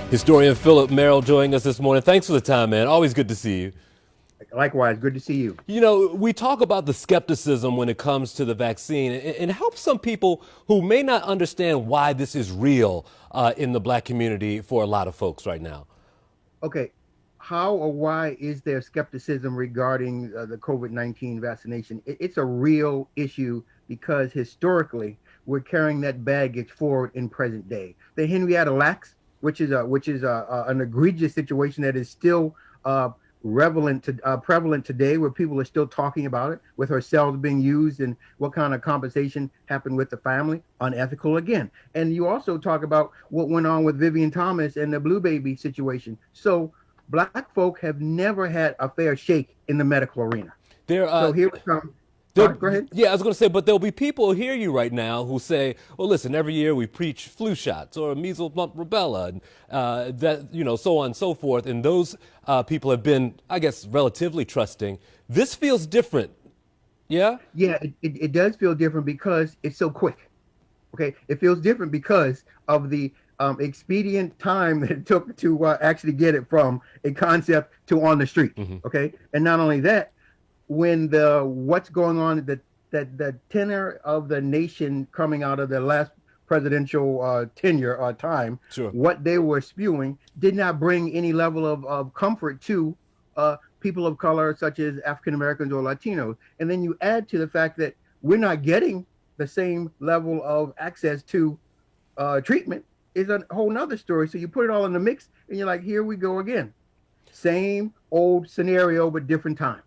Historian Philip Merrill joining us this morning. Thanks for the time, man. Always good to see you. Likewise, good to see you. You know, we talk about the skepticism when it comes to the vaccine, and it helps some people who may not understand why this is real in the black community for a lot of folks right now. Okay, how or why is there skepticism regarding the COVID-19 vaccination? It's a real issue because historically we're carrying that baggage forward in present day. The Henrietta Lacks, which is an egregious situation that is still prevalent today, where people are still talking about it, with her cells being used and what kind of compensation happened with the family, unethical again. And you also talk about what went on with Vivian Thomas and the Blue Baby situation. So black folk have never had a fair shake in the medical arena. There, So here we come. Go ahead. Yeah, I was going to say, but there'll be people who hear you right now who say, well, listen, every year we preach flu shots or measles, mumps, rubella, and so on and so forth. And those people have been, I guess, relatively trusting. This feels different. Yeah? Yeah, it does feel different because it's so quick. Okay, it feels different because of the expedient time that it took to actually get it from a concept to on the street. Okay, and not only that, when what's going on, the tenor of the nation coming out of the last presidential tenure time, Sure. what they were spewing did not bring any level of comfort to people of color, such as African Americans or Latinos. And then you add to the fact that we're not getting the same level of access to treatment, is a whole nother story. So you put it all in the mix and you're like, here we go again. Same old scenario, but different time.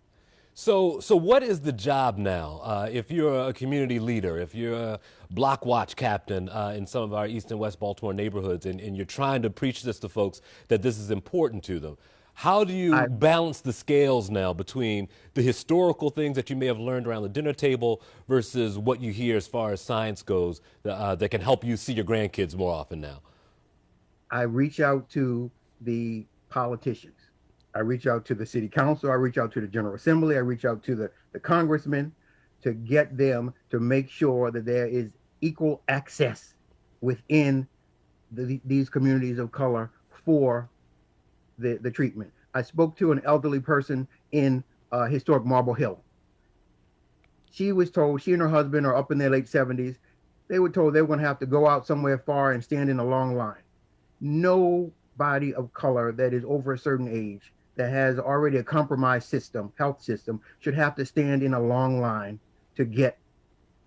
So what is the job now? If you're a community leader, if you're a block watch captain in some of our East and West Baltimore neighborhoods, and you're trying to preach this to folks that this is important to them, how do you balance the scales now between the historical things that you may have learned around the dinner table versus what you hear as far as science goes that can help you see your grandkids more often now? I reach out to the politicians. I reach out to the city council. I reach out to the General Assembly. I reach out to the congressmen to get them to make sure that there is equal access within these communities of color for the treatment. I spoke to an elderly person in historic Marble Hill. She was told, she and her husband are up in their late 70s. They were told they were going to have to go out somewhere far and stand in a long line. Nobody of color that is over a certain age that has already a compromised health system, should have to stand in a long line to get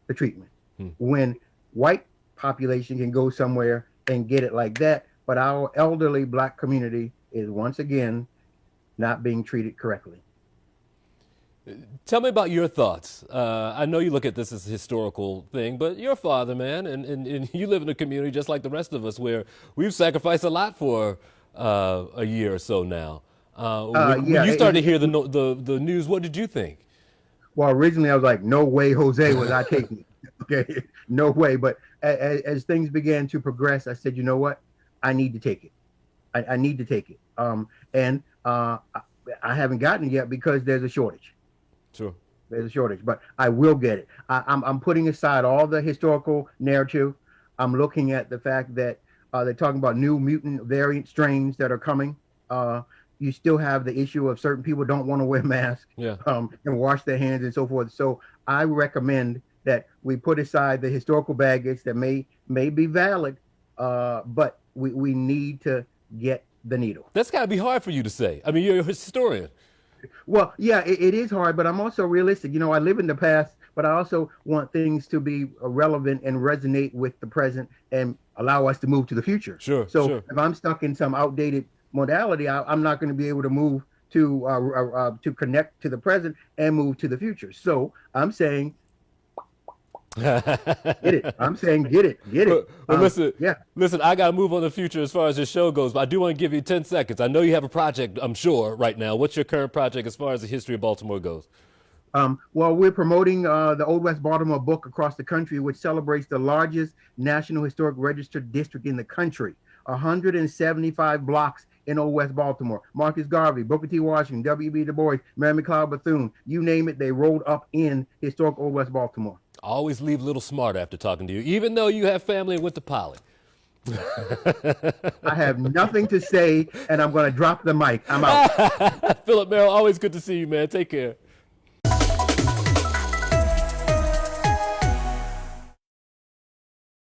the treatment. When white population can go somewhere and get it like that, but our elderly black community is once again not being treated correctly. Tell me about your thoughts. I know you look at this as a historical thing, but you're a father, man, and you live in a community just like the rest of us where we've sacrificed a lot for a year or so now. When you started to hear the news, what did you think? Well, originally I was like, no way, Jose, was I taking it. Okay, no way. But as things began to progress, I said, you know what? I need to take it. I need to take it. And I haven't gotten it yet because there's a shortage. Sure. There's a shortage, but I will get it. I'm putting aside all the historical narrative. I'm looking at the fact that they're talking about new mutant variant strains that are coming. You still have the issue of certain people don't want to wear masks, and wash their hands and so forth. So I recommend that we put aside the historical baggage that may be valid, but we need to get the needle. That's got to be hard for you to say. I mean, you're a historian. Well, yeah, it is hard, but I'm also realistic. You know, I live in the past, but I also want things to be relevant and resonate with the present and allow us to move to the future. Sure. So if I'm stuck in some outdated modality, I'm not going to be able to move to connect to the present and move to the future. So I'm saying, get it. I'm saying, get it. But listen, I got to move on the future as far as this show goes, but I do want to give you 10 seconds. I know you have a project, I'm sure, right now. What's your current project as far as the history of Baltimore goes? Well, we're promoting the Old West Baltimore book across the country, which celebrates the largest National Historic Register district in the country. 175 blocks in Old West Baltimore. Marcus Garvey, Booker T. Washington, W.B. Du Bois, Mary McLeod Bethune, you name it, they rolled up in historic Old West Baltimore. I always leave a little smart after talking to you, even though you have family and went to Poly. I have nothing to say, and I'm going to drop the mic. I'm out. Philip Merrill, always good to see you, man. Take care.